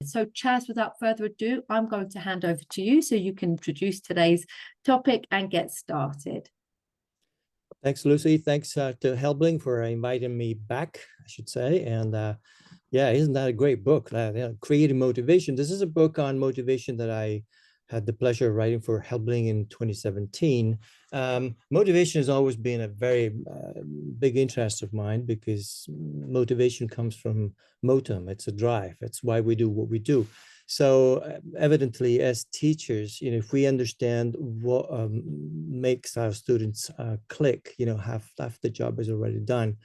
So Chaz, without further ado, I'm going to hand over to you so you can introduce today's topic and get started. Thanks, Lucy. Thanks to Helbling for inviting me back, I should say. And yeah, isn't that a great book? Creating Motivation. This is a book on motivation that I had the pleasure of writing for Helbling in 2017. Motivation has always been a very big interest of mine because motivation comes from motum. It's a drive. It's why we do what we do. So evidently, as teachers, if we understand what makes our students click, half the job is already done.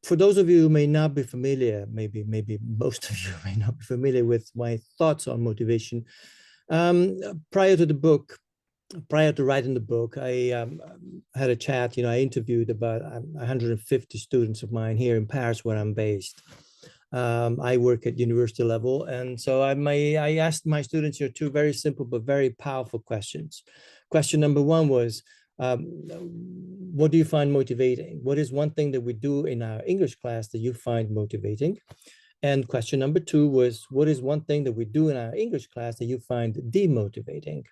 For those of you who may not be familiar, maybe most of you may not be familiar with my thoughts on motivation. Prior to writing the book, I had a chat. I interviewed about 150 students of mine here in Paris, where I'm based. I work at university level. And so I asked my students here two very simple but very powerful questions. Question number one was, what do you find motivating? What is one thing that we do in our English class that you find motivating? And question number two was, what is one thing that we do in our English class that you find demotivating?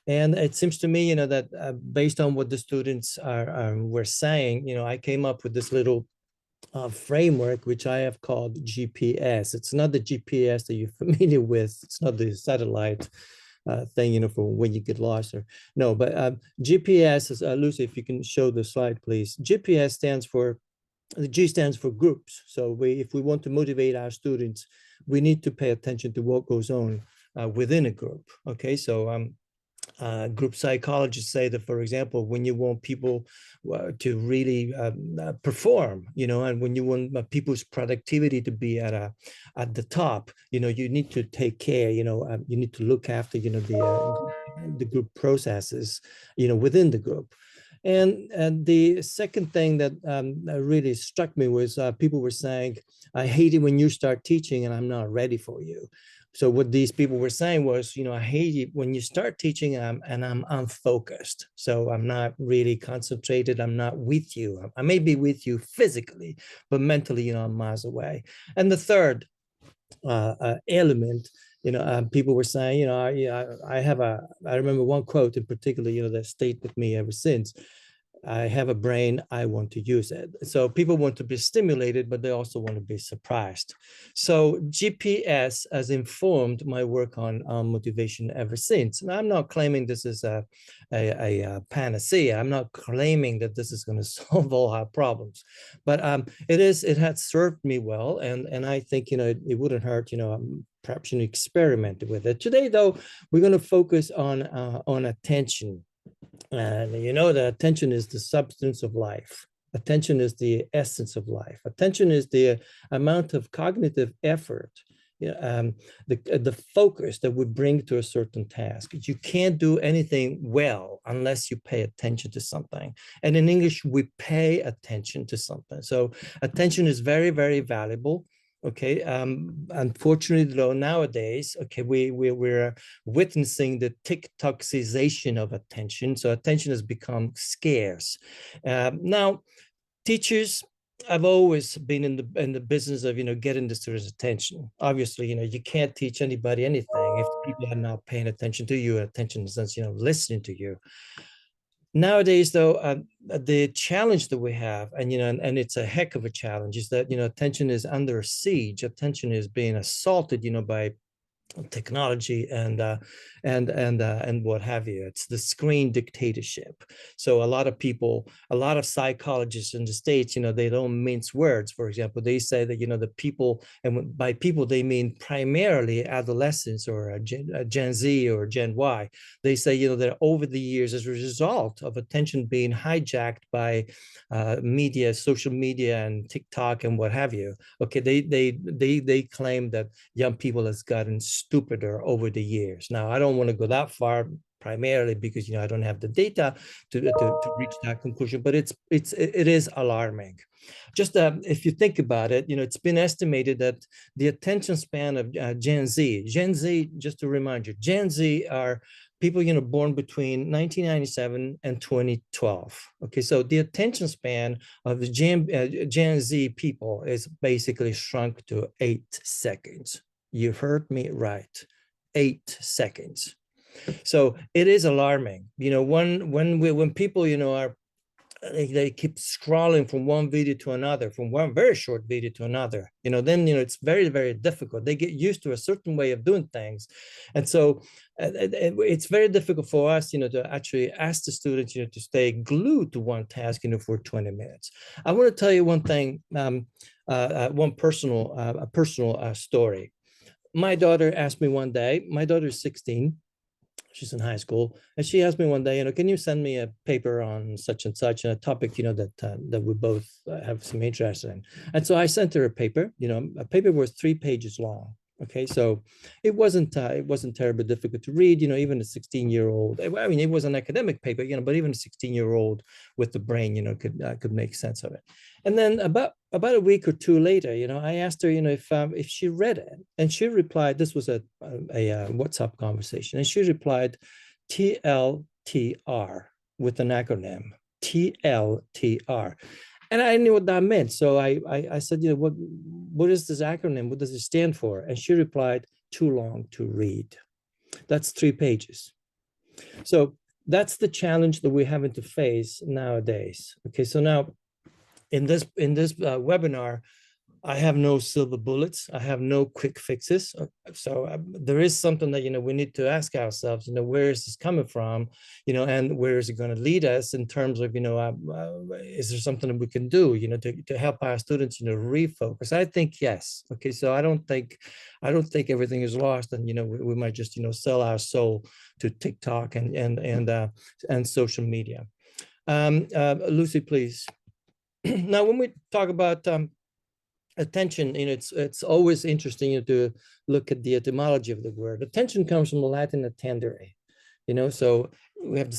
And it seems to me, that based on what the students were saying, I came up with this little framework, which I have called GPS. It's not the GPS that you're familiar with. It's not the satellite thing, for when you get lost or no, but GPS is, Lucy, if you can show the slide, please. GPS stands for, the G stands for groups. So if we want to motivate our students, we need to pay attention to what goes on within a group. Okay, so group psychologists say that, for example, when you want people to really perform, and when you want people's productivity to be at the top, you need to take care, you need to look after, the group processes, within the group. And the second thing that really struck me was people were saying, I hate it when you start teaching and I'm not ready for you. So what these people were saying was, I hate it when you start teaching and I'm unfocused. So I'm not really concentrated. I'm not with you. I may be with you physically, but mentally, I'm miles away. And the third element, people were saying, I remember one quote in particular, that stayed with me ever since. I have a brain, I want to use it. So people want to be stimulated, but they also want to be surprised. So GPS has informed my work on motivation ever since. And I'm not claiming this is a panacea. I'm not claiming that this is going to solve all our problems, but it has served me well. And I think, it wouldn't hurt, perhaps experiment with it. Today, though, we're going to focus on attention. And that attention is the substance of life. Attention is the essence of life. Attention is the amount of cognitive effort, the focus that we bring to a certain task. You can't do anything well unless you pay attention to something. And in English, we pay attention to something. So attention is very, very valuable. Okay. Unfortunately, though, nowadays, okay, we're witnessing the TikTokization of attention. So attention has become scarce. Now, teachers have always been in the business of getting the students' attention. Obviously, you can't teach anybody anything if people are not paying attention to you. Attention in the sense, listening to you. Nowadays, though, the challenge that we have, and and it's a heck of a challenge, is that attention is under siege. Attention is being assaulted, by technology and what have you. It's the screen dictatorship. So a lot of psychologists in the States, they don't mince words. For example, they say that the people, and by people they mean primarily adolescents or Gen Z or Gen Y. They say that over the years, as a result of attention being hijacked by media, social media, and TikTok and what have you. Okay, they claim that young people has gotten stupider over the years. Now, I don't want to go that far, primarily because I don't have the data to reach that conclusion, but it is alarming. Just if you think about it, it's been estimated that the attention span of Gen Z, just to remind you, Gen Z are people, born between 1997 and 2012. Okay, so the attention span of the Gen Z people is basically shrunk to 8 seconds. You heard me right, 8 seconds. So it is alarming. When people, are they keep scrolling from one video to another, from one very short video to another, then, it's very, very difficult. They get used to a certain way of doing things. And so it's very difficult for us, to actually ask the students, to stay glued to one task, for 20 minutes. I want to tell you one thing, one personal story. My daughter asked me one day, my daughter is 16, she's in high school, and she asked me one day, can you send me a paper on such and such, a topic, that we both have some interest in. And so I sent her a paper. A paper was 3 pages long. Okay, so it wasn't terribly difficult to read. Even a 16-year-old. I mean, it was an academic paper, but even a 16-year-old with the brain, could make sense of it. And then about a week or two later, I asked her, if she read it, and she replied. This was a WhatsApp conversation, and she replied, TLTR, with an acronym, TLTR. And I knew what that meant. So I said, what is this acronym? What does it stand for? And she replied, too long to read. That's 3 pages. So that's the challenge that we're having to face nowadays. Okay, so now in this webinar, I have no silver bullets. I have no quick fixes. So there is something that, we need to ask ourselves, where is this coming from, and where is it going to lead us in terms of, is there something that we can do, to help our students, refocus? I think yes. Okay, so I don't think everything is lost, and, we might just, sell our soul to TikTok and social media. Lucy, please. Now, when we talk about attention, it's always interesting to look at the etymology of the word. Attention comes from the Latin attendere, so we have the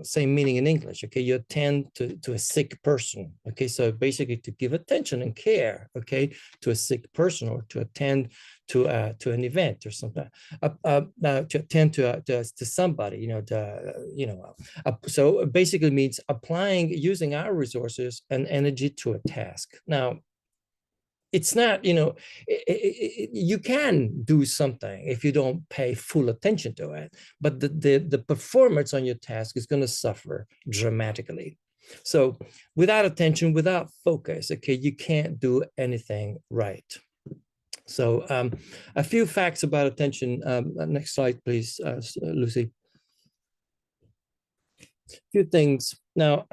same meaning in English. Okay, you attend to a sick person. Okay, so basically to give attention and care, okay, to a sick person, or to attend to an event or something, to attend to somebody, so it basically means using our resources and energy to a task. Now, it's not, you can do something if you don't pay full attention to it, but the performance on your task is going to suffer dramatically. So without attention, without focus, okay, you can't do anything right. So a few facts about attention. Next slide, please, Lucy. A few things. Now,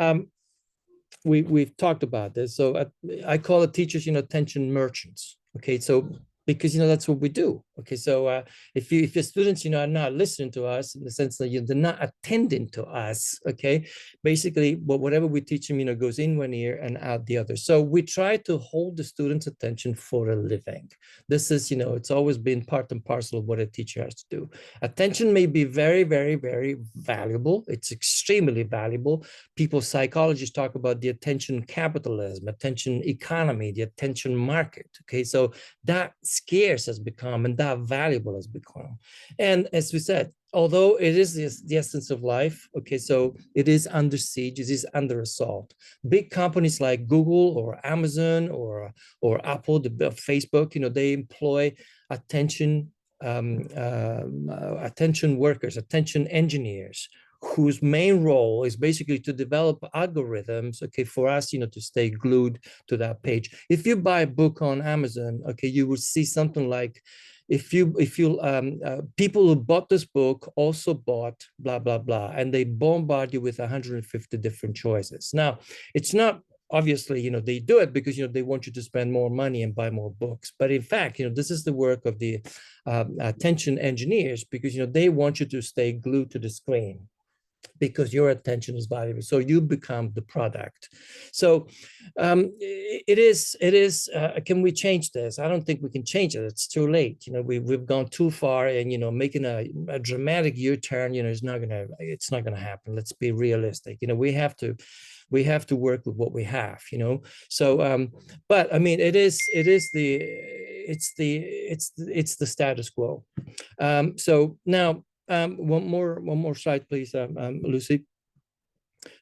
we've talked about this. So I call it teachers, attention merchants. Okay, so because that's what we do. Okay, so if your students are not listening to us, in the sense that they're not attending to us, okay, basically whatever we teach them goes in one ear and out the other. So we try to hold the students' attention for a living. This is it's always been part and parcel of what a teacher has to do. Attention may be very, very, very valuable. It's extremely valuable. Psychologists talk about the attention capitalism, attention economy, the attention market. Okay, so that scarce has become, and that valuable has become. And as we said, although it is the essence of life, okay, so it is under siege, it is under assault. Big companies like Google or Amazon or Apple, Facebook, they employ attention workers, attention engineers, whose main role is basically to develop algorithms, okay, for us, to stay glued to that page. If you buy a book on Amazon, okay, you will see something like, people who bought this book also bought blah, blah, blah, and they bombard you with 150 different choices. Now, it's not, obviously, they do it because, they want you to spend more money and buy more books. But in fact, this is the work of the attention engineers, because, they want you to stay glued to the screen, because your attention is valuable. So you become the product. So it is, can we change this? I don't think we can change it. It's too late. We've gone too far, and, making a dramatic U-turn, it's not gonna happen. Let's be realistic. We have to work with what we have, So, but I mean, it's the status quo. So now, one more slide, please, Lucy.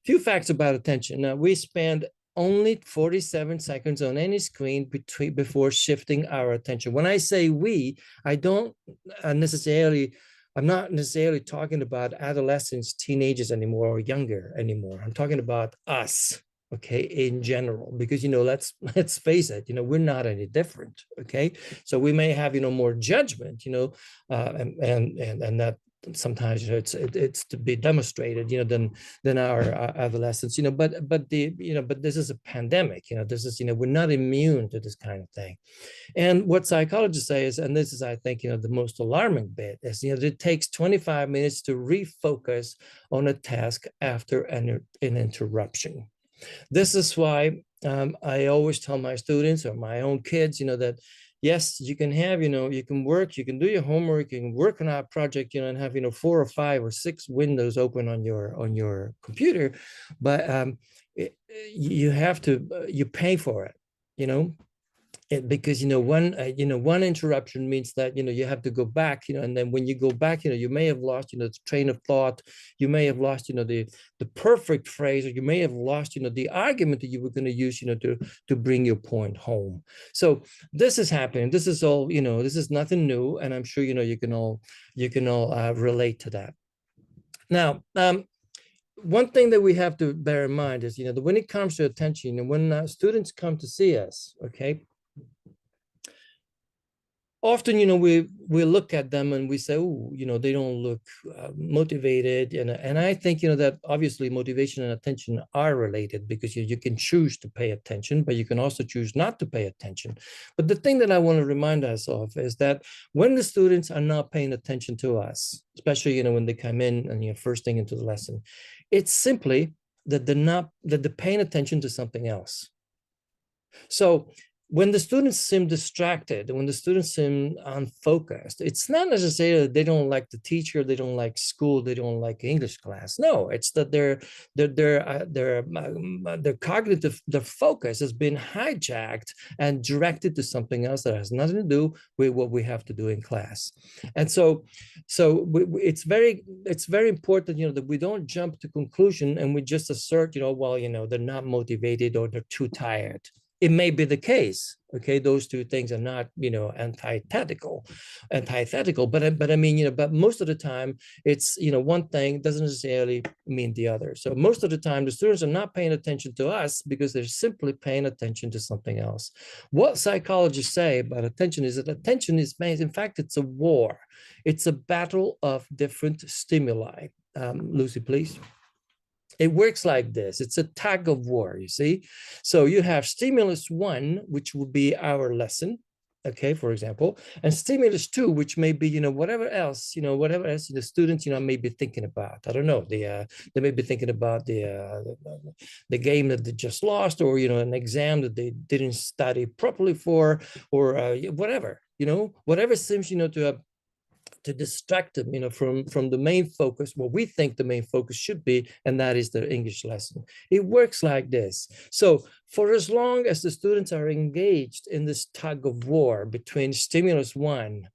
Few facts about attention. Now, we spend only 47 seconds on any screen before shifting our attention. When I say we, I'm not necessarily talking about adolescents, teenagers anymore, or younger anymore. I'm talking about us, okay, in general, because, let's face it, we're not any different, okay? So we may have, more judgment, and that sometimes it's to be demonstrated, than our adolescents, but this is a pandemic, this is, we're not immune to this kind of thing. And what psychologists say is, and this is, I think, the most alarming bit is, it takes 25 minutes to refocus on a task after an interruption. This is why I always tell my students or my own kids, that yes, you can have, you can work, you can do your homework, you can work on our project, and have, 4 or 5 or 6 windows open on your computer, but you have to, you pay for it, because one interruption means that you have to go back, and then when you go back, you may have lost the train of thought, you may have lost the perfect phrase, or you may have lost the argument that you were going to use to bring your point home. So this is happening. This is all, this is nothing new, and I'm sure you can all relate to that. Now, one thing that we have to bear in mind is that when it comes to attention, when students come to see us, okay, often, we look at them and we say, oh, they don't look motivated. And I think, that obviously motivation and attention are related, because you can choose to pay attention, but you can also choose not to pay attention. But the thing that I want to remind us of is that when the students are not paying attention to us, especially, when they come in and first thing into the lesson, it's simply that they're paying attention to something else. So when the students seem distracted, when the students seem unfocused, it's not necessarily that they don't like the teacher, they don't like school, they don't like English class. No, it's that their cognitive, their focus has been hijacked and directed to something else that has nothing to do with what we have to do in class. And so it's very important, that we don't jump to conclusion and we just assert, well, they're not motivated or they're too tired. It may be the case, okay? Those two things are not, antithetical, but I mean, but most of the time it's, one thing doesn't necessarily mean the other. So most of the time the students are not paying attention to us because they're simply paying attention to something else. What psychologists say about attention is that attention is made, in fact, it's a war. It's a battle of different stimuli. Lucy, please. It works like this. It's a tug of war, you see. So you have stimulus 1, which would be our lesson, okay, for example, and stimulus 2, which may be, whatever else the students, may be thinking about. I don't know. They may be thinking about the game that they just lost, or, an exam that they didn't study properly for, or whatever, whatever seems, to distract them, from the main focus, what we think the main focus should be, and that is their English lesson. It works like this. So for as long as the students are engaged in this tug of war between stimulus 1,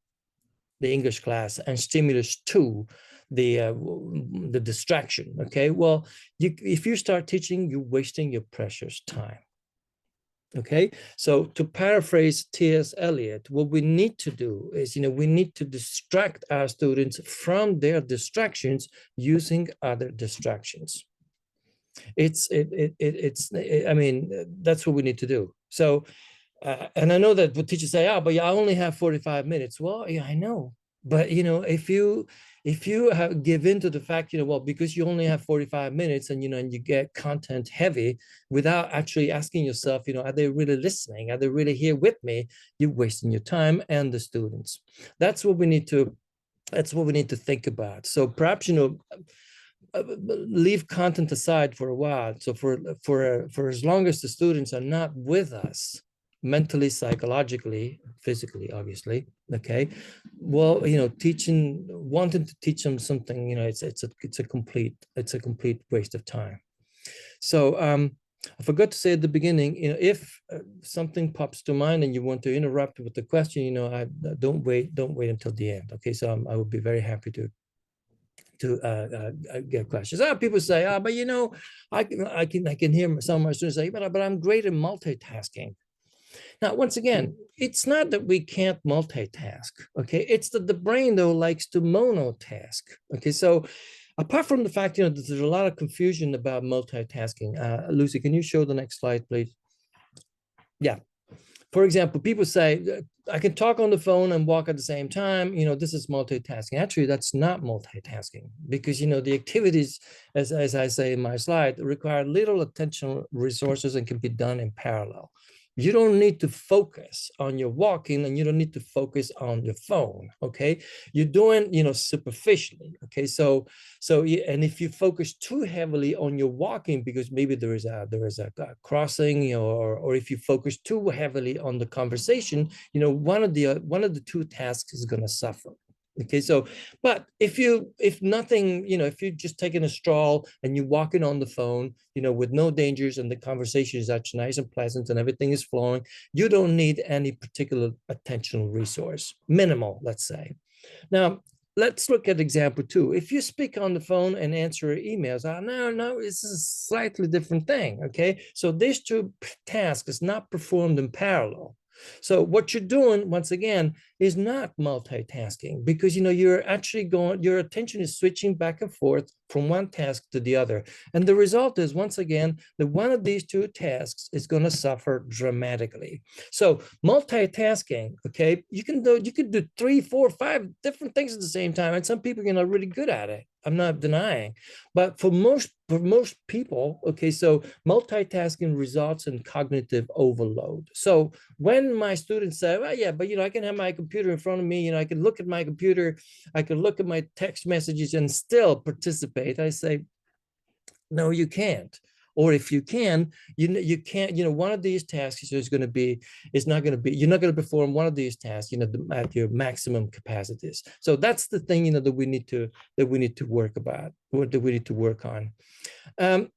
the English class, and stimulus 2, the distraction, okay, well, if you start teaching, you're wasting your precious time. Okay, so to paraphrase T.S. Eliot, what we need to do is, we need to distract our students from their distractions using other distractions. I mean, that's what we need to do. So, and I know that what teachers say, but I only have 45 minutes. Well, yeah, I know. But, if you give in to the fact, well, because you only have 45 minutes and, and you get content heavy without actually asking yourself, are they really listening? Are they really here with me? You're wasting your time and the students. That's what we need to think about. So perhaps, leave content aside for a while. So for as long as the students are not with us, mentally, psychologically, physically, obviously, okay, well, wanting to teach them something, it's a complete waste of time. So I forgot to say at the beginning, if something pops to mind and you want to interrupt with the question, don't wait until the end. Okay, so I would be very happy to to get questions. People say, but you know, I can hear some of my students say, but I'm great at multitasking. Now, once again, it's not that we can't multitask, okay? It's that the brain, though, likes to monotask, okay? So apart from the fact, you know, that there's a lot of confusion about multitasking. Lucy, can you show the next slide, please? Yeah. For example, people say, I can talk on the phone and walk at the same time. You know, this is multitasking. Actually, that's not multitasking because, you know, the activities, as I say in my slide, require little attention resources and can be done in parallel. You don't need to focus on your walking and you don't need to focus on your phone, okay? You're doing, you know, superficially, okay? So and if you focus too heavily on your walking because maybe there is a crossing, you know, or if you focus too heavily on the conversation, you know, one of the two tasks is going to suffer. Okay, so, but if nothing, you know, if you're just taking a stroll and you're walking on the phone, you know, with no dangers and the conversation is actually nice and pleasant and everything is flowing, you don't need any particular attentional resource, minimal, let's say. Now, let's look at example 2. If you speak on the phone and answer emails, no, it's a slightly different thing, okay? So these two tasks is not performed in parallel. So what you're doing, once again, is not multitasking because, you know, you're actually your attention is switching back and forth from one task to the other. And the result is, once again, that one of these two tasks is going to suffer dramatically. So multitasking, okay, you can do 3, 4, 5 different things at the same time. And some people are really good at it. I'm not denying, but for most people, okay, so multitasking results in cognitive overload. So when my students say, well, yeah, but you know, I can have my computer in front of me, you know, I can look at my computer, I can look at my text messages and still participate, I say, no, you can't. Or if you can, you can't, you know, one of these tasks is not going to be, you're not going to perform one of these tasks, you know, at your maximum capacities. So that's the thing, you know, that we need to work about, or that we need to work on. So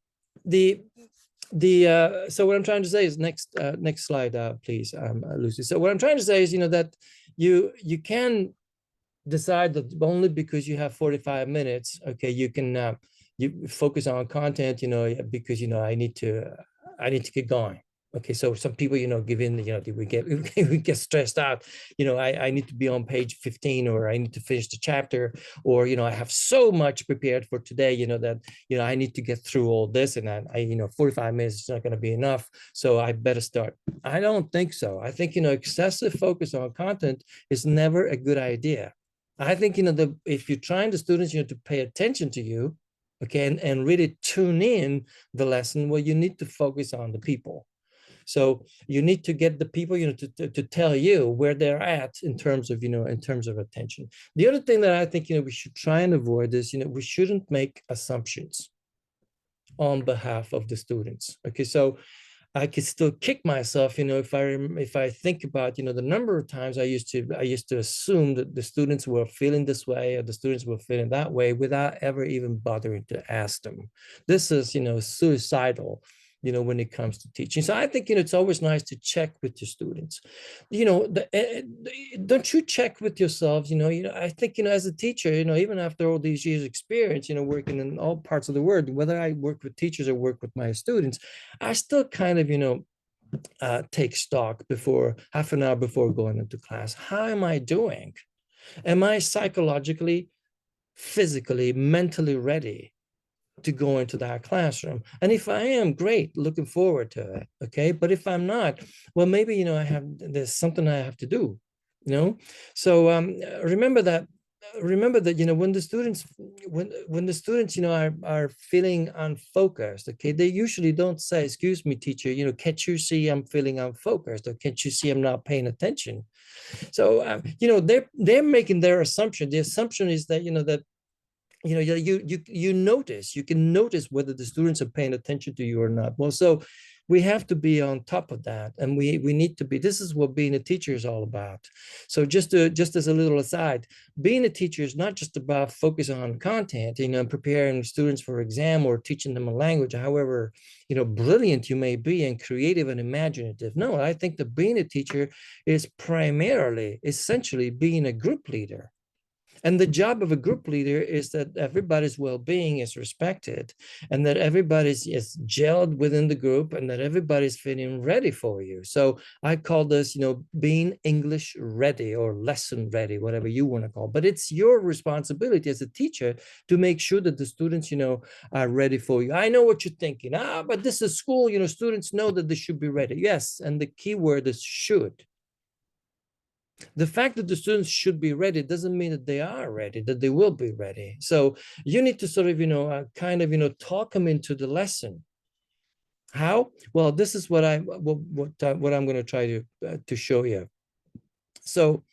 what I'm trying to say is next slide, please, Lucy. So what I'm trying to say is, you know, that you can decide that only because you have 45 minutes, okay, you can you focus on content, you know, because, you know, I need to get going. Okay, so some people, you know, give in, you know, we get stressed out. You know, I need to be on page 15, or I need to finish the chapter, or, you know, I have so much prepared for today, you know, that, you know, I need to get through all this, and I you know, 45 minutes is not going to be enough, so I better start. I don't think so. I think, you know, excessive focus on content is never a good idea. I think, you know, if you're trying the students, you know, to pay attention to you, okay, and really tune in the lesson, well, you need to focus on the people. So you need to get the people, you know, to tell you where they're at in terms of, you know, in terms of attention. The other thing that I think, you know, we should try and avoid is, you know, we shouldn't make assumptions on behalf of the students. Okay, so I could still kick myself, you know, if I think about, you know, the number of times I used to assume that the students were feeling this way or the students were feeling that way without ever even bothering to ask them. This is, you know, suicidal, you know, when it comes to teaching. So I think, you know, it's always nice to check with your students. You know, don't you check with yourselves? You know, I think, you know, as a teacher, you know, even after all these years experience, you know, working in all parts of the world, whether I work with teachers or work with my students, I still kind of, you know, take stock before half an hour before going into class. How am I doing? Am I psychologically, physically, mentally ready to go into that classroom? And if I am, great, looking forward to it. Okay, but if I'm not, well, maybe, you know, there's something I have to do, you know. So remember that, you know, when the students you know, are feeling unfocused, okay, they usually don't say, excuse me, teacher, you know, can't you see I'm feeling unfocused, or can't you see I'm not paying attention? So you know, they're making their assumption. The assumption is that, you know, that, you know, you can notice whether the students are paying attention to you or not. Well, so we have to be on top of that, and we need to be. This is what being a teacher is all about. So just as a little aside, being a teacher is not just about focusing on content, you know, preparing students for exam or teaching them a language, however, you know, brilliant you may be and creative and imaginative. No, I think that being a teacher is primarily, essentially, being a group leader. And the job of a group leader is that everybody's well-being is respected, and that everybody's is gelled within the group, and that everybody's feeling ready for you. So I call this, being English ready or lesson ready, whatever you want to call it. But it's your responsibility as a teacher to make sure that the students, are ready for you. I know what you're thinking. But this is school, students know that they should be ready. Yes, and the key word is should. The fact that the students should be ready doesn't mean that they are ready, that they will be ready. So you need to sort of, talk them into the lesson. How? Well, this is what I'm going to try to show you. So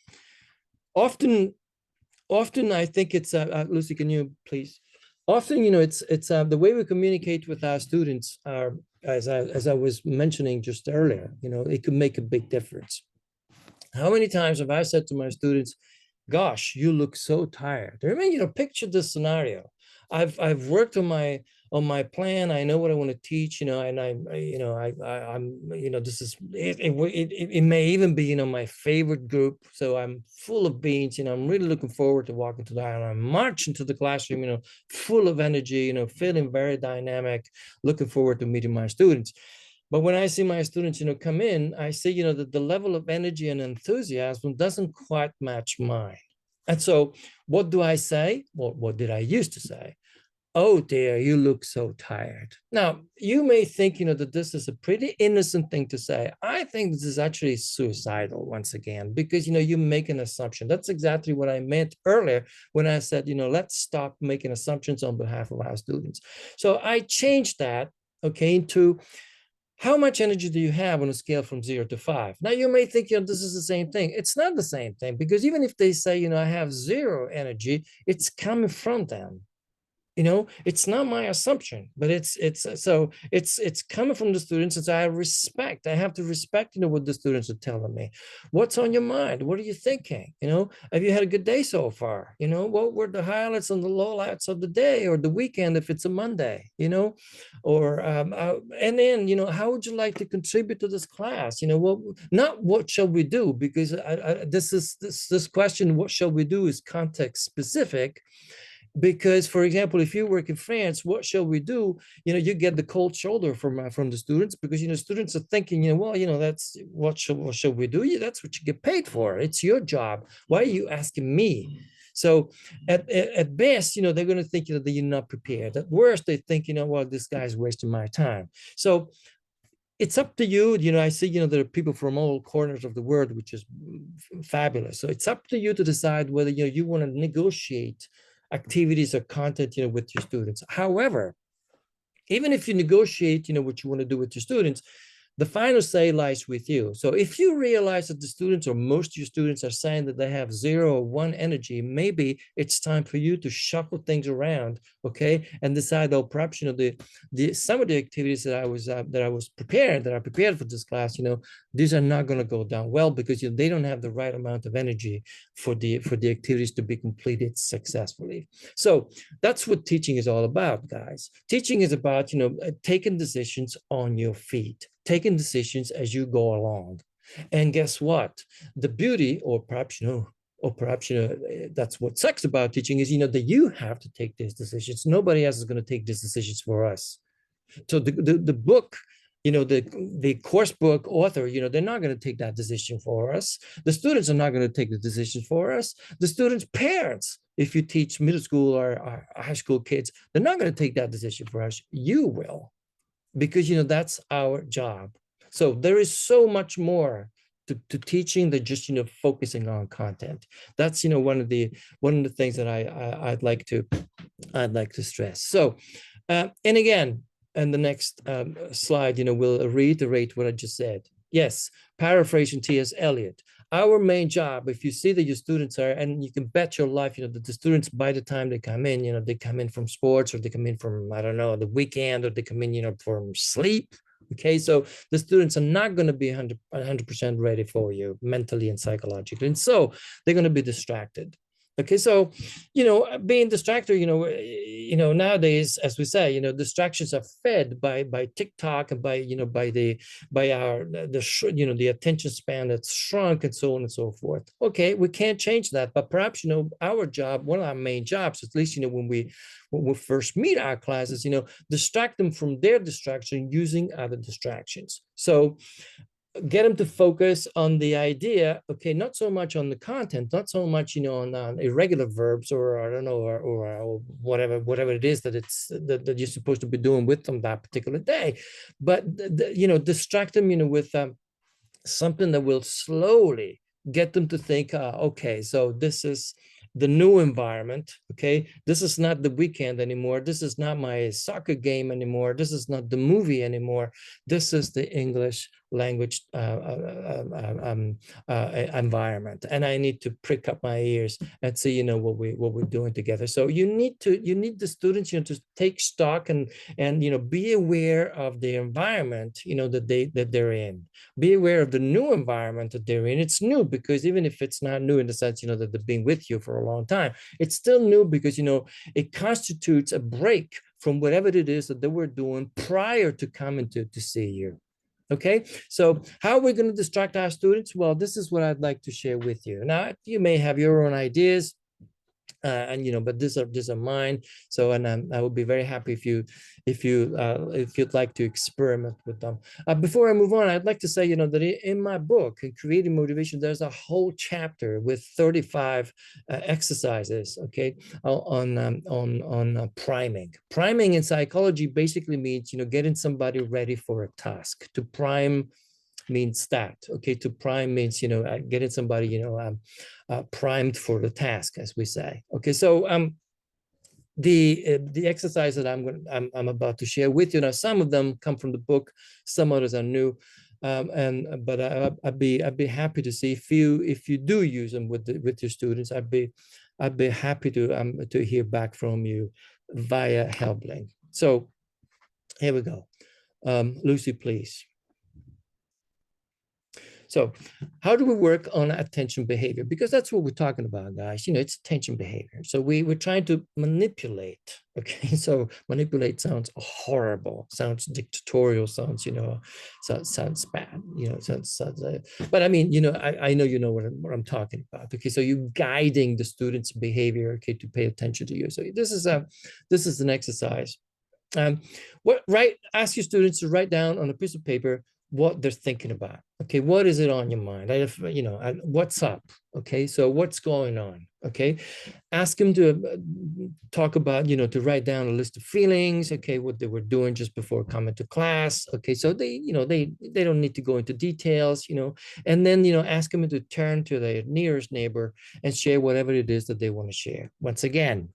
often I think it's Lucy, can you please? Often, it's the way we communicate with our students are, as I was mentioning just earlier, it could make a big difference. How many times have I said to my students, gosh, you look so tired? I mean, picture this scenario. I've worked on my plan. I know what I want to teach, and I'm this is it may even be, my favorite group. So I'm full of beans, I'm really looking forward to walking to the aisle. I'm marching to the classroom, full of energy, feeling very dynamic, looking forward to meeting my students. But when I see my students, come in, I see, that the level of energy and enthusiasm doesn't quite match mine. And so what do I say? Well, what did I used to say? Oh dear, you look so tired. Now, you may think, that this is a pretty innocent thing to say. I think this is actually suicidal once again, because, you make an assumption. That's exactly what I meant earlier when I said, let's stop making assumptions on behalf of our students. So I changed that, okay, into how much energy do you have on a scale from 0 to 5? Now, you may think, this is the same thing. It's not the same thing, because even if they say, I have 0 energy, it's coming from them. It's not my assumption, but it's coming from the students. And so I have to respect, what the students are telling me. What's on your mind? What are you thinking? Have you had a good day so far? What were the highlights and the lowlights of the day or the weekend if it's a Monday, or and then, how would you like to contribute to this class? Not what shall we do, because this question, what shall we do, is context specific. Because, for example, if you work in France, what shall we do? You get the cold shoulder from the students, because students are thinking, well, that's what shall we do? That's what you get paid for. It's your job. Why are you asking me? So at best, they're going to think that you're not prepared. At worst, they think, well, this guy's wasting my time. So it's up to you. I see, there are people from all corners of the world, which is fabulous. So it's up to you to decide whether, you want to negotiate activities or content, with your students. However, even if you negotiate, what you want to do with your students, the final say lies with you. So if you realize that the students, or most of your students, are saying that they have 0 or 1 energy, maybe it's time for you to shuffle things around, okay, and decide, perhaps, some of the activities that I prepared for this class, these are not going to go down well, because they don't have the right amount of energy for the activities to be completed successfully. So that's what teaching is all about, guys. Teaching is about, taking decisions on your feet, taking decisions as you go along. And guess what? The beauty, or perhaps, that's what sucks about teaching, is, that you have to take these decisions. Nobody else is going to take these decisions for us. So the book, the course book author, they're not going to take that decision for us. The students are not going to take the decision for us. The students' parents, if you teach middle school or high school kids, they're not going to take that decision for us. You will. Because that's our job. So there is so much more to teaching than just focusing on content. That's one of the things that I'd like to stress. So and again, and the next slide, will reiterate what I just said. Yes, paraphrasing T.S. Eliot. Our main job, if you see that your students are, and you can bet your life, that the students, by the time they come in, they come in from sports, or they come in from, I don't know, the weekend, or they come in, from sleep. Okay, so the students are not going to be 100% ready for you mentally and psychologically. And so they're going to be distracted. Okay, so being distracted, nowadays, as we say, distractions are fed by TikTok and by our the attention span that's shrunk and so on and so forth. Okay, we can't change that, but perhaps our job, one of our main jobs, at least when we first meet our classes, distract them from their distraction using other distractions. So get them to focus on the idea, okay, not so much on the content, not so much on irregular verbs, or I don't know, or whatever it is that you're supposed to be doing with them that particular day, but distract them with something that will slowly get them to think, okay, so this is the new environment. Okay, this is not the weekend anymore. This is not my soccer game anymore. This is not the movie anymore. This is the English language environment, and I need to prick up my ears and see what we're doing together. So you need the students to take stock and be aware of the environment that they're in. Be aware of the new environment that they're in. It's new because even if it's not new in the sense that they've been with you for a long time, it's still new because it constitutes a break from whatever it is that they were doing prior to coming to see you. Okay, so how are we going to distract our students? Well, this is what I'd like to share with you. Now, you may have your own ideas, but these are mine. So, and I would be very happy if you'd like to experiment with them. Before I move on, I'd like to say, that in my book, in Creating Motivation, there's a whole chapter with 35 exercises, okay, on priming. Priming in psychology basically means, getting somebody ready for a task. To prime means that, okay, to prime means getting somebody primed for the task, as we say. Okay, so the exercise that I'm about to share with you now, some of them come from the book, some others are new, but I'd be happy to see if you do use them with your students. I'd be happy to hear back from you via Helpling. So here we go. Lucy, please. So how do we work on attention behavior? Because that's what we're talking about, guys. It's attention behavior. So we're trying to manipulate. Okay, so manipulate sounds horrible, sounds dictatorial, sounds sounds bad. But I mean, I know what I'm talking about. Okay, so you're guiding the student's behavior, okay, to pay attention to you. So this is an exercise. Ask your students to write down on a piece of paper what they're thinking about. Okay, what is it on your mind? What's up? Okay, so what's going on? Okay, ask them to talk about, to write down a list of feelings. Okay, what they were doing just before coming to class. Okay, so they don't need to go into details, and then ask them to turn to their nearest neighbor and share whatever it is that they want to share. Once again,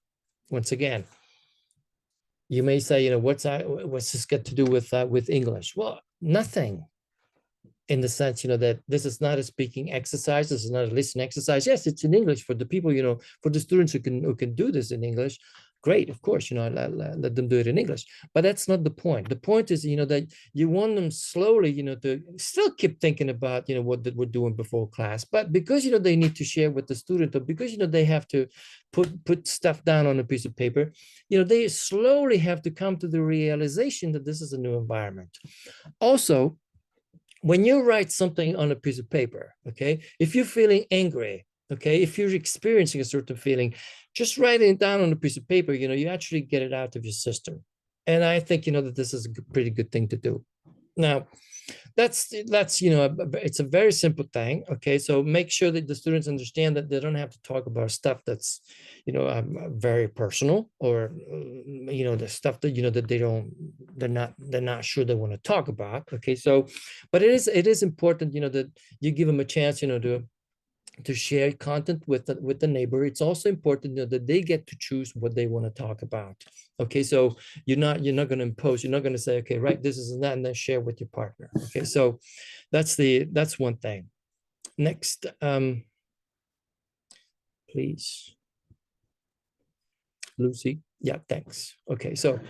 you may say, what's this got to do with English? Well, nothing, in the sense, that this is not a speaking exercise. This is not a listening exercise. Yes, it's in English for the people, for the students who can do this in English. Great, of course, let them do it in English. But that's not the point. The point is, that you want them slowly, to still keep thinking about, what we're doing before class. But because, they need to share with the student, or because, they have to put stuff down on a piece of paper, they slowly have to come to the realization that this is a new environment. Also, when you write something on a piece of paper, okay, if you're feeling angry, okay, if you're experiencing a certain feeling, just writing it down on a piece of paper, you actually get it out of your system. And I think, that this is a pretty good thing to do. Now, that's it's a very simple thing. Okay, so make sure that the students understand that they don't have to talk about stuff that's very personal, or the stuff that that they're not sure they want to talk about. Okay, so but it is important that you give them a chance to share content with the neighbor. It's also important that they get to choose what they want to talk about. Okay, so you're not going to impose. You're not going to say, okay, right, this is that, and then share with your partner. Okay, so that's one thing. Next, please, Lucy. Yeah, thanks. Okay, so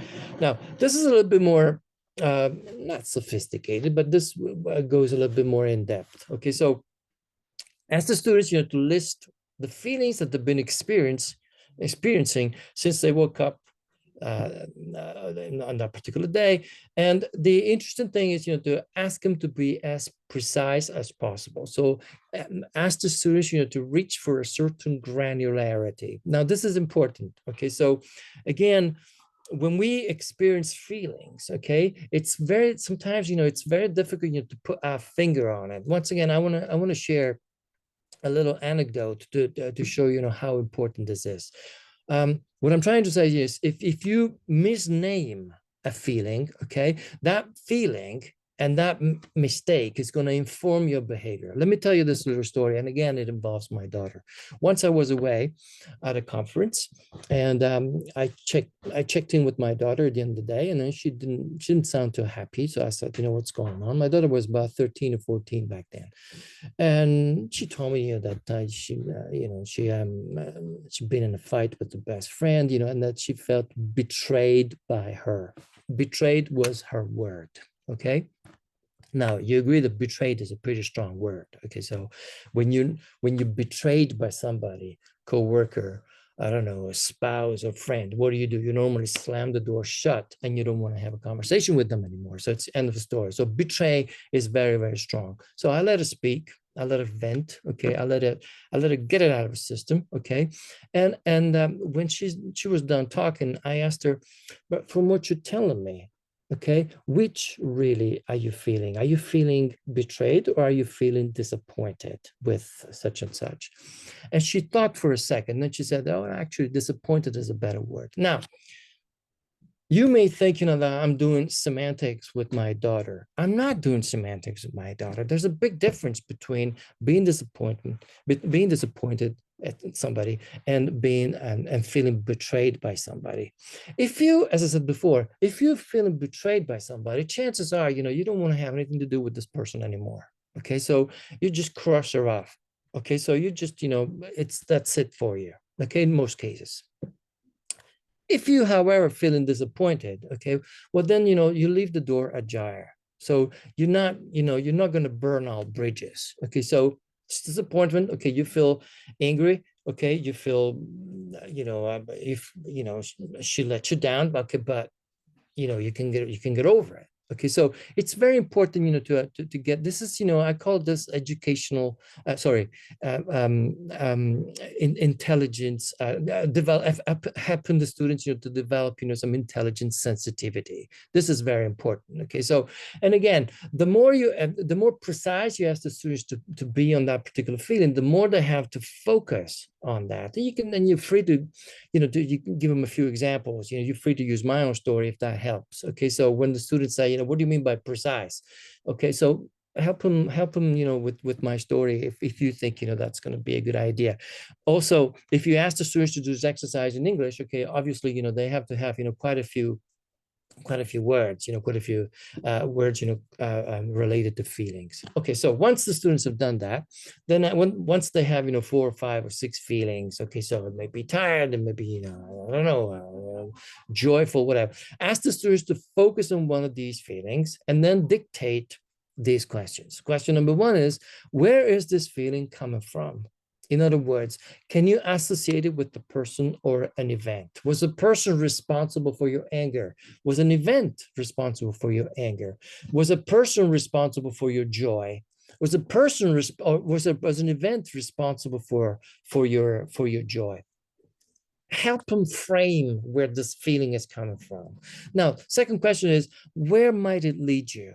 now this is a little bit more not sophisticated, but this goes a little bit more in depth. Okay, so ask the students, to list the feelings that they've been experiencing since they woke up on that particular day. And the interesting thing is, to ask them to be as precise as possible. So ask the students, to reach for a certain granularity. Now, this is important. Okay, so again, when we experience feelings, okay, it's sometimes, it's very difficult, to put our finger on it. Once again, I want to share a little anecdote to show, how important this is. What I'm trying to say is, if you misname a feeling, okay, that feeling and that mistake is going to inform your behavior. Let me tell you this little story. And again, it involves my daughter. Once I was away at a conference, and I checked in with my daughter at the end of the day, and then she didn't sound too happy. So I said, what's going on? My daughter was about 13 or 14 back then. And she told me that she'd been in a fight with the best friend, and that she felt betrayed by her. Betrayed was her word. Okay. Now, you agree that betrayed is a pretty strong word. Okay, so when you're betrayed by somebody, co-worker, I don't know, a spouse or friend, what do? You normally slam the door shut and you don't want to have a conversation with them anymore. So it's the end of the story. So betray is very, very strong. So I let her speak. I let her vent. Okay, I let her get it out of her system. Okay, and when she was done talking, I asked her, but from what you're telling me, okay, which really are you feeling? Are you feeling betrayed, or are you feeling disappointed with such and such? And she thought for a second, then she said, oh, actually, disappointed is a better word. Now, you may think, that I'm doing semantics with my daughter. I'm not doing semantics with my daughter. There's a big difference between being disappointed at somebody and being and feeling betrayed by somebody. If you, as I said before, if you're feeling betrayed by somebody, chances are, you don't want to have anything to do with this person anymore. Okay, so you just cross her off. Okay, so you just, that's it for you. Okay, in most cases. If you, however, feeling disappointed, okay, well then, you leave the door ajar. So you're not going to burn all bridges. Okay, so it's disappointment. Okay, you feel angry. Okay, you feel, if she let you down. Okay, but you can get over it. Okay, so it's very important, to get, this is, I call this educational, intelligence, helping the students, to develop, some intelligence sensitivity. This is very important. Okay, so, and again, the more precise you ask the students to be on that particular feeling, the more they have to focus on that. And you're free to, you can give them a few examples. You're free to use my own story if that helps. Okay, so when the students say, what do you mean by precise? Okay, so help them, with my story if you think, that's going to be a good idea. Also, if you ask the students to do this exercise in English, okay, obviously, they have to have, quite a few words, quite a few words, related to feelings. Okay, so once the students have done that, then once they have, 4 or 5 or 6 feelings, okay, so it may be tired, it may be, I don't know, joyful, whatever. Ask the students to focus on one of these feelings and then dictate these questions. Question number 1 is, where is this feeling coming from? In other words, can you associate it with the person or an event? Was the person responsible for your anger? Was an event responsible for your anger? Was a person responsible for your joy? Was a person was an event responsible for your joy? Help them frame where this feeling is coming from. Now, second question is, where might it lead you?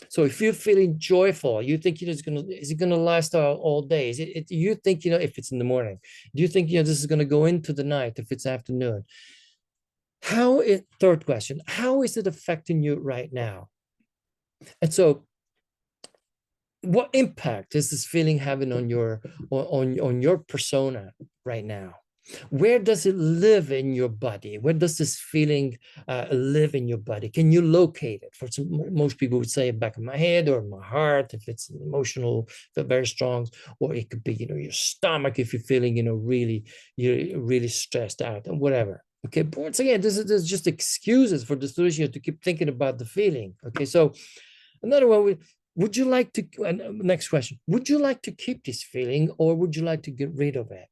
So if you're feeling joyful, you think, is it gonna last all day? You think, if it's in the morning, do you think, this is gonna go into the night if it's afternoon? Third question, how is it affecting you right now? And so what impact is this feeling having on your persona right now? Where does it live in your body? Where does this feeling live in your body? Can you locate it? Most people would say back in my head or my heart, if it's emotional, very strong, or it could be, your stomach, if you're feeling, you're really stressed out and whatever. Okay, but once again, this is just excuses for the students, to keep thinking about the feeling. Okay, so another one, Would you like to, next question, would you like to keep this feeling or would you like to get rid of it?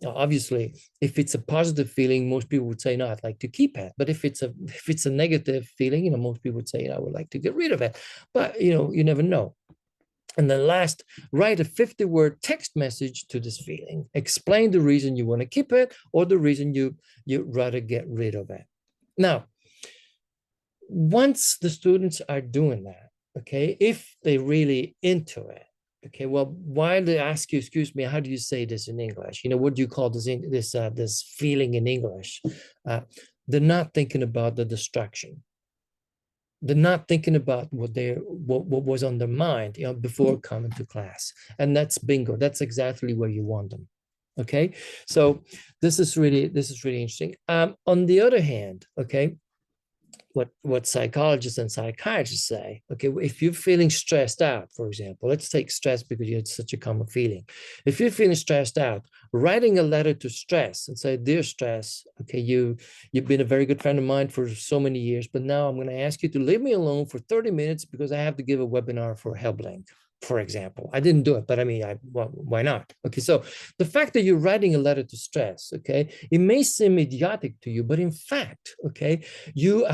Now, obviously, if it's a positive feeling, most people would say, no, I'd like to keep it. But if it's a negative feeling, most people would say, I would like to get rid of it. But, you never know. And then last, write a 50-word text message to this feeling. Explain the reason you want to keep it or the reason you'd rather get rid of it. Now, once the students are doing that, okay, if they're really into it, okay, well, while they ask you, excuse me, how do you say this in English? What do you call this feeling in English? They're not thinking about the distraction. They're not thinking about what was on their mind, before coming to class. And that's bingo. That's exactly where you want them. Okay, so this is really interesting. On the other hand, okay, what psychologists and psychiatrists say, okay, if you're feeling stressed out, for example, let's take stress because it's such a common feeling. If you're feeling stressed out, writing a letter to stress and say, dear stress, okay, you've been a very good friend of mine for so many years, but now I'm going to ask you to leave me alone for 30 minutes because I have to give a webinar for HelpLink. For example, I didn't do it, but I mean, well, why not? Okay, so the fact that you're writing a letter to stress, okay, it may seem idiotic to you, but in fact, okay, you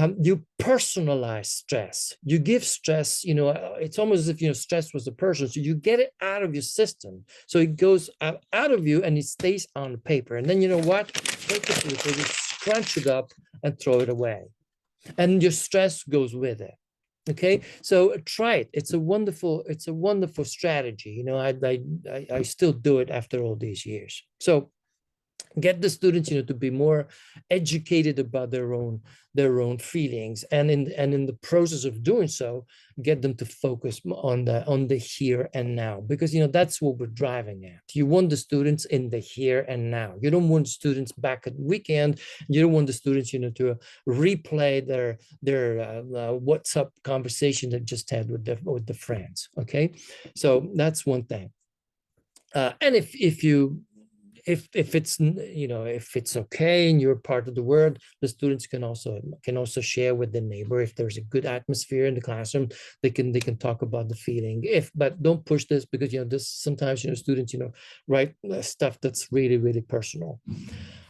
personalize stress. You give stress, it's almost as if, stress was a person. So you get it out of your system. So it goes out of you and it stays on the paper. And then you know what? Take the paper, you scrunch it up and throw it away. And your stress goes with it. Okay, so try it. It's a wonderful strategy. I still do it after all these years. So get the students, to be more educated about their own feelings, and in the process of doing so, get them to focus on the here and now, because that's what we're driving at. You want the students in the here and now. You don't want students back at the weekend. You don't want the students, to replay their WhatsApp conversation they just had with the friends. Okay, so that's one thing. And if it's okay and you're part of the world, the students can also share with the neighbor. If there's a good atmosphere in the classroom, they can talk about the feeling. But don't push this, because this sometimes students write stuff that's really, really personal.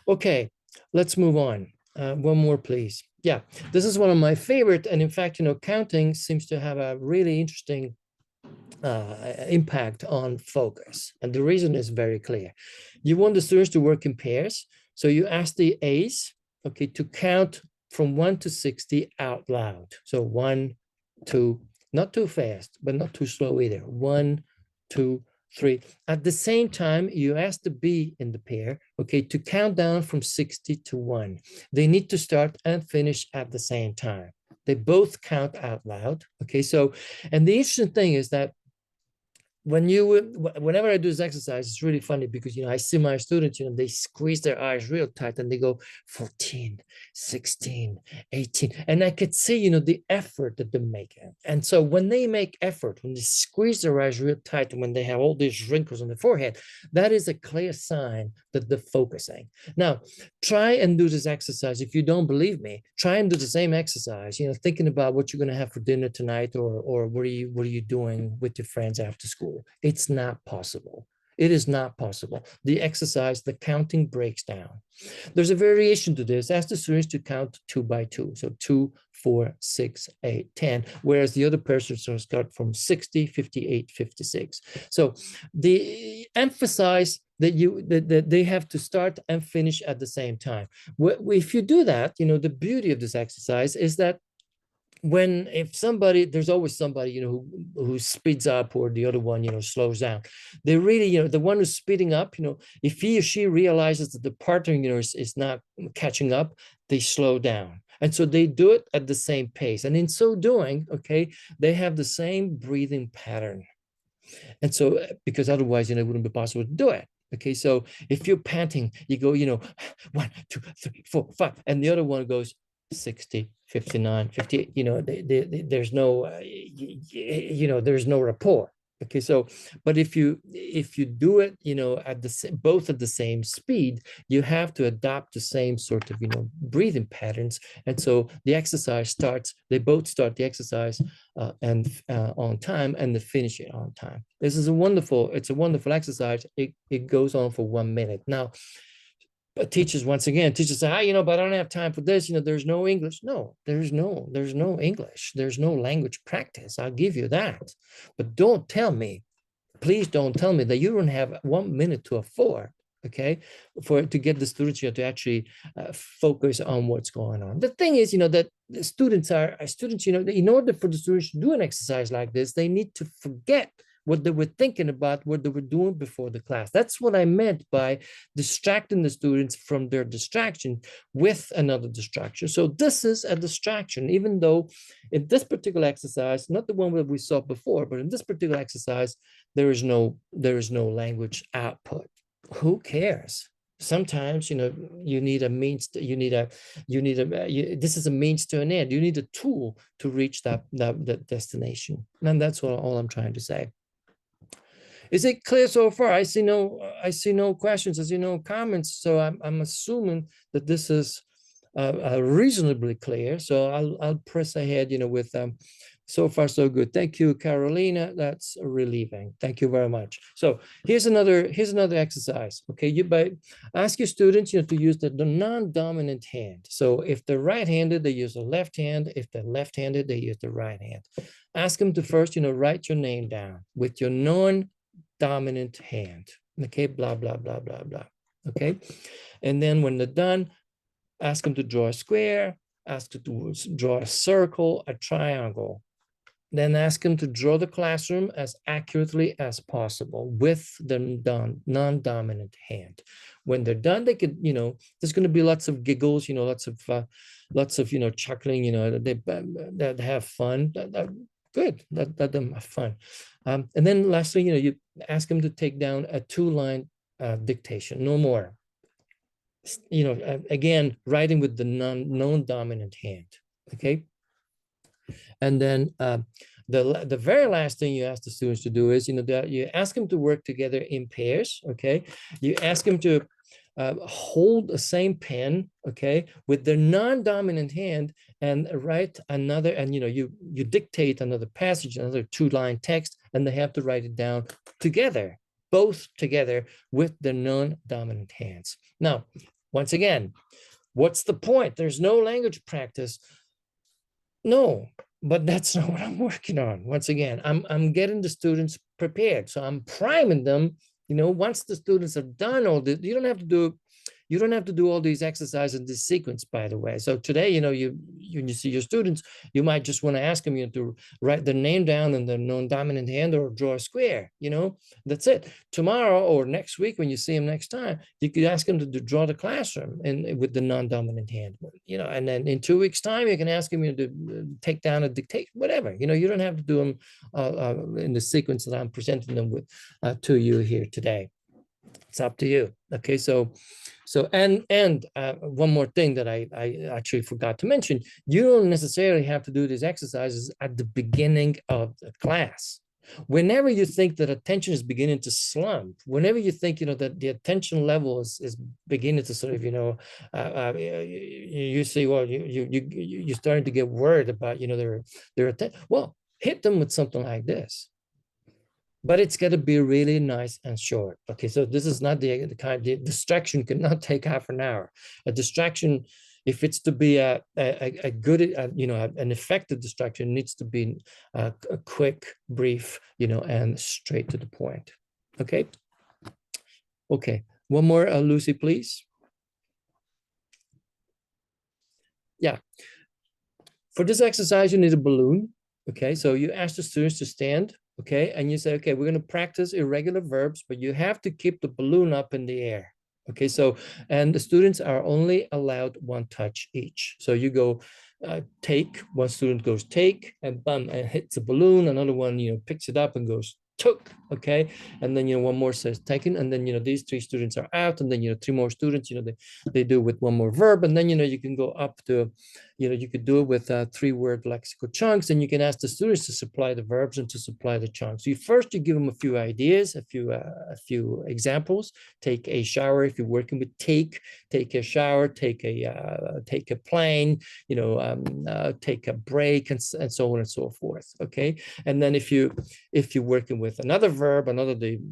Okay, let's move on. One more, please. Yeah, this is one of my favorite, and in fact, counting seems to have a really interesting impact on focus. And the reason is very clear. You want the students to work in pairs. So you ask the A's, okay, to count from 1 to 60 out loud. So 1, 2, not too fast, but not too slow either. 1, 2, 3. At the same time, you ask the B in the pair, okay, to count down from 60 to 1. They need to start and finish at the same time. They both count out loud. Okay, so, and the interesting thing is that whenever I do this exercise, it's really funny because, I see my students, they squeeze their eyes real tight and they go 14, 16, 18. And I could see, the effort that they're making. And so when they make effort, when they squeeze their eyes real tight and when they have all these wrinkles on the forehead, that is a clear sign that they're focusing. Now, try and do this exercise. If you don't believe me, try and do the same exercise, thinking about what you're going to have for dinner tonight, or what are you doing with your friends after school. It's not possible. It is not possible. The exercise, the counting breaks down. There's a variation to this. Ask the students to count 2 by 2. So 2, 4, 6, 8, 10, whereas the other person starts start from 60, 58, 56. So the emphasize that they have to start and finish at the same time. If you do that, the beauty of this exercise is that there's always somebody, who speeds up, or the other one, slows down. They really, the one who's speeding up, if he or she realizes that the partner, is not catching up, they slow down. And so they do it at the same pace. And in so doing, okay, they have the same breathing pattern. And so, because otherwise, it wouldn't be possible to do it. Okay, so if you're panting, you go, 1, 2, 3, 4, 5, and the other one goes 60, 59, 58. There's no, there's no rapport. Okay, so, but if you do it, you know, at both at the same speed, you have to adopt the same sort of, you know, breathing patterns. And so the exercise starts, they both start the exercise and on time, and they finish it on time. This is it's a wonderful exercise. It goes on for 1 minute. Now, but teachers say, you know, but I don't have time for this. You know, there's no English. No, there's no English. There's no language practice. I'll give you that. But don't tell me, please don't tell me that you don't have 1 minute to afford, okay, to get the students, you know, to actually focus on what's going on. The thing is, you know, that the students, you know, in order for the students to do an exercise like this, they need to forget what they were thinking about, what they were doing before the class. That's what I meant by distracting the students from their distraction with another distraction. So this is a distraction, even though in this particular exercise, not the one that we saw before, but in this particular exercise, there is no language output. Who cares? Sometimes, you know, you need a means to, this is a means to an end. You need a tool to reach that destination. And that's all I'm trying to say. Is it clear so far? I see no questions. I see no comments. So I'm assuming that this is reasonably clear. So I'll press ahead, you know, with so far so good. Thank you, Carolina. That's relieving. Thank you very much. So here's another exercise. Okay, you ask your students, you know, to use the non-dominant hand. So if they're right-handed, they use the left hand. If they're left-handed, they use the right hand. Ask them to first, you know, write your name down with your non-dominant hand. Okay, blah, blah, blah, blah, blah. Okay. And then when they're done, ask them to draw a square, ask them to draw a circle, a triangle. Then ask them to draw the classroom as accurately as possible with the non-dominant hand. When they're done, they could, you know, there's going to be lots of giggles, you know, lots of, you know, chuckling, you know, that have fun. Good, let them have fun. And then lastly, you know, you ask them to take down a 2-line dictation, no more. You know, again, writing with the non-dominant hand, okay? And then the very last thing you ask the students to do is, you know, you ask them to work together in pairs, okay? You ask them to hold the same pen, okay, with their non-dominant hand and write another, and, you know, you dictate another passage, another 2-line text, and they have to write it down together, both together with their non-dominant hands. Now, once again, what's the point? There's no language practice. No, but that's not what I'm working on. Once again, I'm getting the students prepared. So I'm priming them. You know, once the students are done all this, you don't have to do all these exercises in this sequence, by the way. So today, you know, you see your students, you might just want to ask them, you know, to write their name down in the non-dominant hand or draw a square, you know, that's it. Tomorrow or next week, when you see them next time, you could ask them to draw the classroom and with the non-dominant hand, you know, and then in 2 weeks' time, you can ask them, you know, to take down a dictation, whatever, you know, you don't have to do them in the sequence that I'm presenting them with to you here today. It's up to you. Okay, so and one more thing that I actually forgot to mention, you don't necessarily have to do these exercises at the beginning of the class. Whenever you think that attention is beginning to slump, whenever you think, you know, that the attention level is beginning to sort of, you know, you see, well, you're starting to get worried about, you know, their attention. Well, hit them with something like this. But it's got to be really nice and short. Okay, so this is not the kind of distraction cannot take half an hour. A distraction, if it's to be a good, you know, an effective distraction, needs to be a quick, brief, you know, and straight to the point. Okay. Okay. One more, Lucy, please. Yeah. For this exercise, you need a balloon. Okay, so you ask the students to stand. Okay, and you say, okay, we're going to practice irregular verbs, but you have to keep the balloon up in the air. Okay, so, and the students are only allowed 1 touch each. So you go take, one student goes take and bam, and hits the balloon. Another one, you know, picks it up and goes took, okay? And then, one more says taken, and then, these 3 students are out, and then, 3 more students, they do with 1 more verb, and then, you can go up to, you could do it with 3-word lexical chunks, and you can ask the students to supply the verbs and to supply the chunks. So first you give them a few ideas, a few examples. Take a shower if you're working with take a shower, take a plane, take a break, and so on and so forth. Okay, and then if you're working with another verb,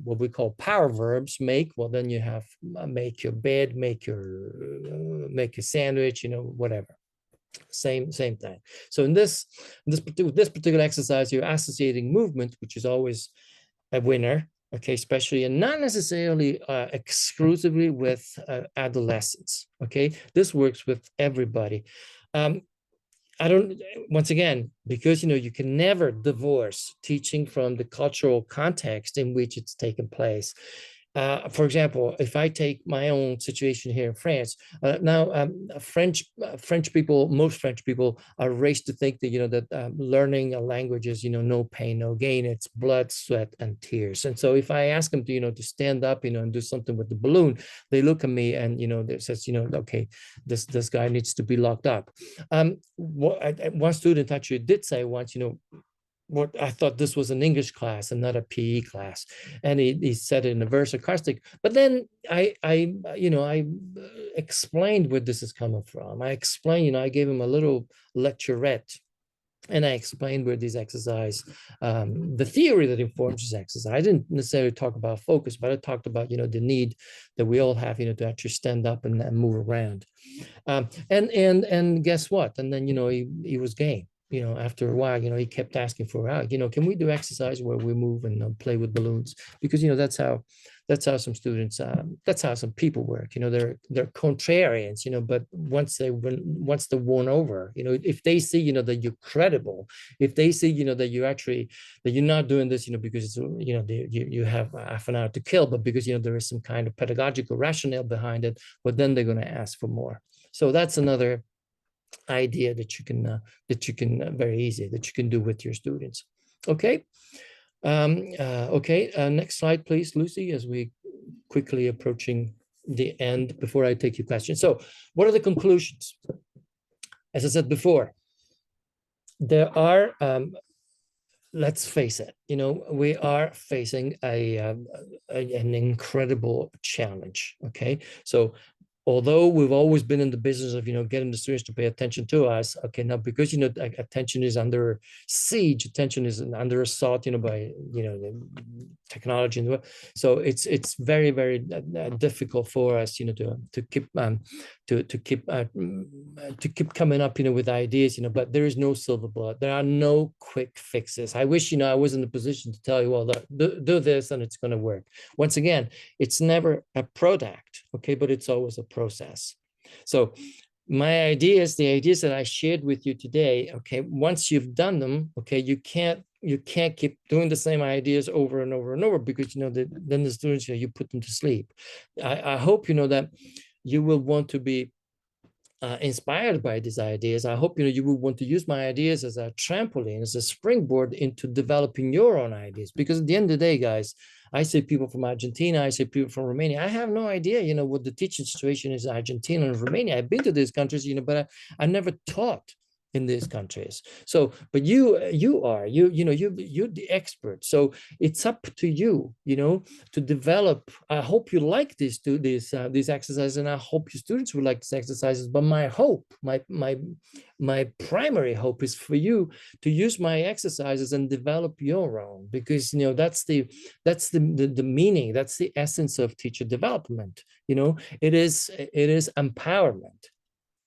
what we call power verbs, make, well, then you have make your bed, make a sandwich, whatever. Same thing. So in this particular exercise, you're associating movement, which is always a winner, okay, especially and not necessarily exclusively with adolescents. Okay, this works with everybody. Once again, because you can never divorce teaching from the cultural context in which it's taken place. For example, if I take my own situation here in France, French people, most French people are raised to think that, that learning a language is, no pain, no gain. It's blood, sweat, and tears. And so if I ask them to, to stand up, and do something with the balloon, they look at me and, they says, okay, this guy needs to be locked up. One student actually did say once, what I thought this was an English class and not a PE class, and he said it in a very sarcastic. But then I explained where this is coming from. I explained, I gave him a little lecturette, and I explained where these exercise, the theory that informs this exercise. I didn't necessarily talk about focus, but I talked about the need that we all have, to actually stand up and move around, and guess what? And then he was game. After a while, he kept asking for, can we do exercise where we move and play with balloons? Because, that's how some students, that's how some people work. They're contrarians, but once they're won over, if they see, that you're credible, if they see, that you're not doing this, because, you have half an hour to kill, but because, there is some kind of pedagogical rationale behind it, but then they're going to ask for more. So that's another idea that you can very easy that you can do with your students. Okay. Next slide, please, Lucy, as we quickly approaching the end before I take your questions. So what are the conclusions? As I said before, there are let's face it, we are facing an incredible challenge. Okay, so although we've always been in the business of, getting the students to pay attention to us, okay, now because, attention is under siege, attention is under assault, by, the technology. So it's very, very difficult for us, to keep coming up, with ideas, but there is no silver bullet. There are no quick fixes. I wish, I was in the position to tell you, well, do this and it's going to work. Once again, it's never a product, okay, but it's always a process. So my ideas, the ideas that I shared with you today, okay, once you've done them, okay, you can't keep doing the same ideas over and over and over, because then the students, you put them to sleep. I hope that you will want to be inspired by these ideas. I hope you will want to use my ideas as a trampoline, as a springboard into developing your own ideas. Because at the end of the day, guys, I say people from Argentina, I say people from Romania. I have no idea, what the teaching situation is in Argentina and Romania. I've been to these countries, but I never taught in these countries. So, but you're the expert. So it's up to you, to develop. I hope you like these exercises, and I hope your students will like these exercises. But my hope, my primary hope is for you to use my exercises and develop your own, because that's the meaning, that's the essence of teacher development. It is empowerment.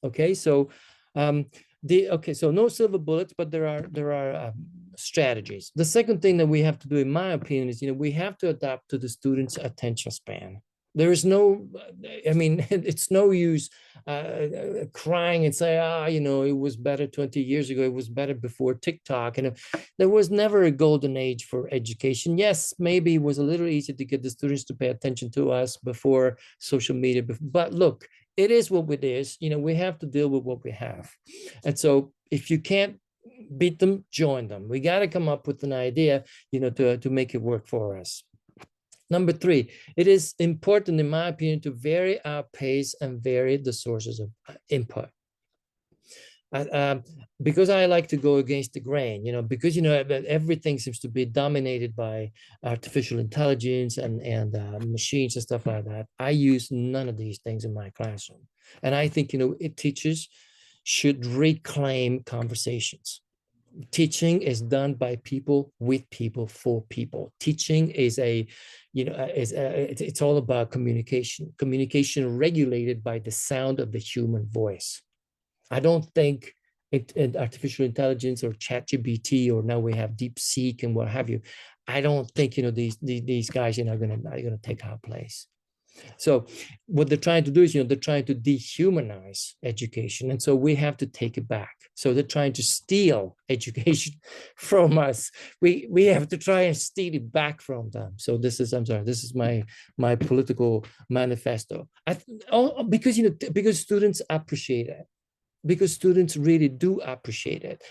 Okay, so so no silver bullets, but there are strategies. The second thing that we have to do, in my opinion, is we have to adapt to the student's attention span. There is no, it's no use crying and say, it was better 20 years ago. It was better before TikTok. And there was never a golden age for education. Yes, maybe it was a little easier to get the students to pay attention to us before social media. But look, it is what it is. We have to deal with what we have. And so if you can't beat them, join them. We got to come up with an idea, to make it work for us. Number 3, it is important, in my opinion, to vary our pace and vary the sources of input. Because I like to go against the grain, because, everything seems to be dominated by artificial intelligence and machines and stuff like that. I use none of these things in my classroom. And I think, teachers should reclaim conversations. Teaching is done by people, with people, for people. Teaching is it's all about communication regulated by the sound of the human voice. I don't think artificial intelligence or ChatGPT, or now we have DeepSeek and what have you. I don't think these guys are gonna take our place. So what they're trying to do is they're trying to dehumanize education, and so we have to take it back. So they're trying to steal education from us. We have to try and steal it back from them. So this is my political manifesto. Because students appreciate it. Because students really do appreciate it.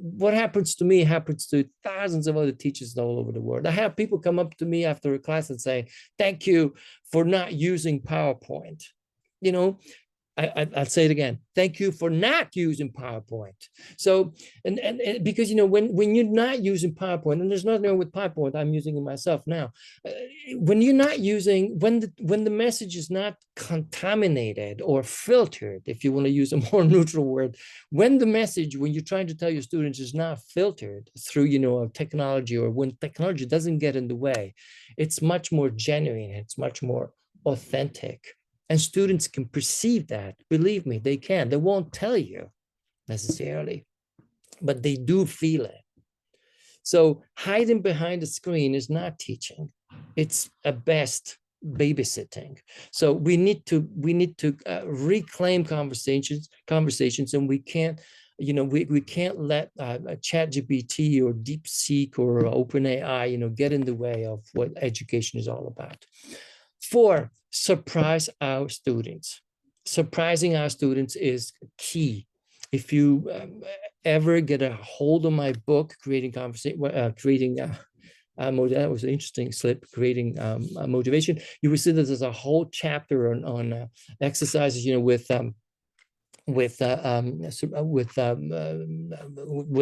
What happens to me happens to thousands of other teachers all over the world. I have people come up to me after a class and say, thank you for not using PowerPoint. I'll say it again. Thank you for not using PowerPoint. So, and because, when you're not using PowerPoint, and there's nothing wrong with PowerPoint, I'm using it myself now. When you're not using, when the message is not contaminated or filtered, if you want to use a more neutral word, when you're trying to tell your students is not filtered through, technology, or when technology doesn't get in the way, it's much more genuine. It's much more authentic. And students can perceive that. Believe me, they can. They won't tell you necessarily, but they do feel it. So hiding behind the screen is not teaching. It's at best babysitting. So we need to reclaim conversations, and we can't, we can't let ChatGPT or DeepSeek or OpenAI, get in the way of what education is all about. 4, surprise our students. Surprising our students is key. If you ever get a hold of my book, Creating Conversation, that was an interesting slip, Creating Motivation, you will see that there's a whole chapter on exercises, with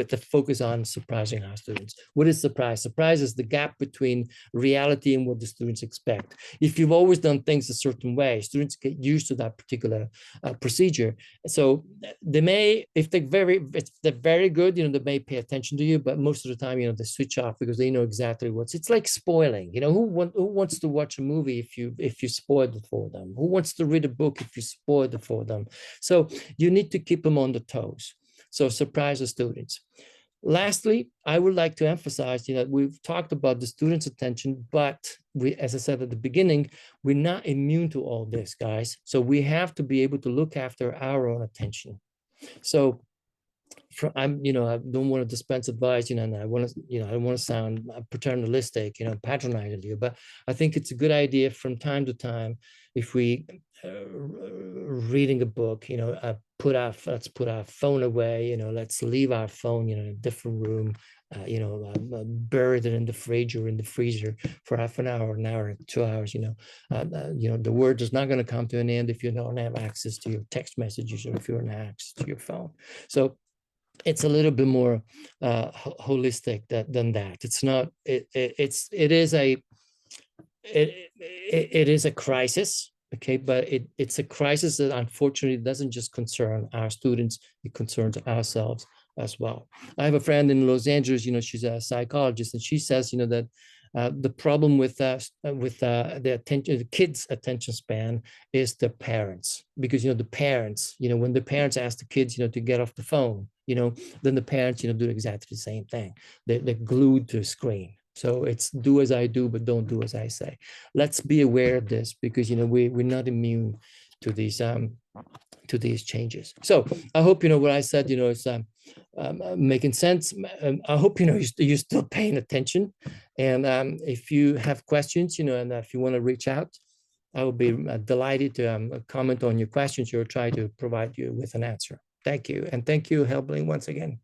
the focus on surprising our students. What is surprise? Surprise is the gap between reality and what the students expect. If you've always done things a certain way, students get used to that particular procedure. So they may, if they're very good, they may pay attention to you, but most of the time, they switch off because they know exactly it's like spoiling. Who wants to watch a movie if you spoiled it for them? Who wants to read a book if you spoiled it for them? So you need to keep them on the toes. So surprise the students. Lastly, I would like to emphasize, that we've talked about the students' attention, but as I said at the beginning, we're not immune to all this, guys. So we have to be able to look after our own attention. So I don't want to dispense advice, and I don't want to sound paternalistic, patronizing you, but I think it's a good idea from time to time, if we reading a book, let's put our phone away, let's leave our phone, in a different room, buried it in the fridge or in the freezer for half an hour, 2 hours, the word is not going to come to an end if you don't have access to your text messages or if you don't have access to your phone. So it's a little bit more holistic than that. It's not. It is a crisis. Okay, but it's a crisis that unfortunately doesn't just concern our students; it concerns ourselves as well. I have a friend in Los Angeles. She's a psychologist, and she says, that the problem with the kids' attention span is the parents, because the parents, when the parents ask the kids, to get off the phone, then the parents, do exactly the same thing. They're glued to a screen. So it's do as I do, but don't do as I say. Let's be aware of this, because we're not immune to these changes. So I hope what I said is making sense. I hope you're still paying attention. And if you have questions, and if you want to reach out, I will be delighted to comment on your questions or try to provide you with an answer. Thank you, and thank you, Helbling, once again.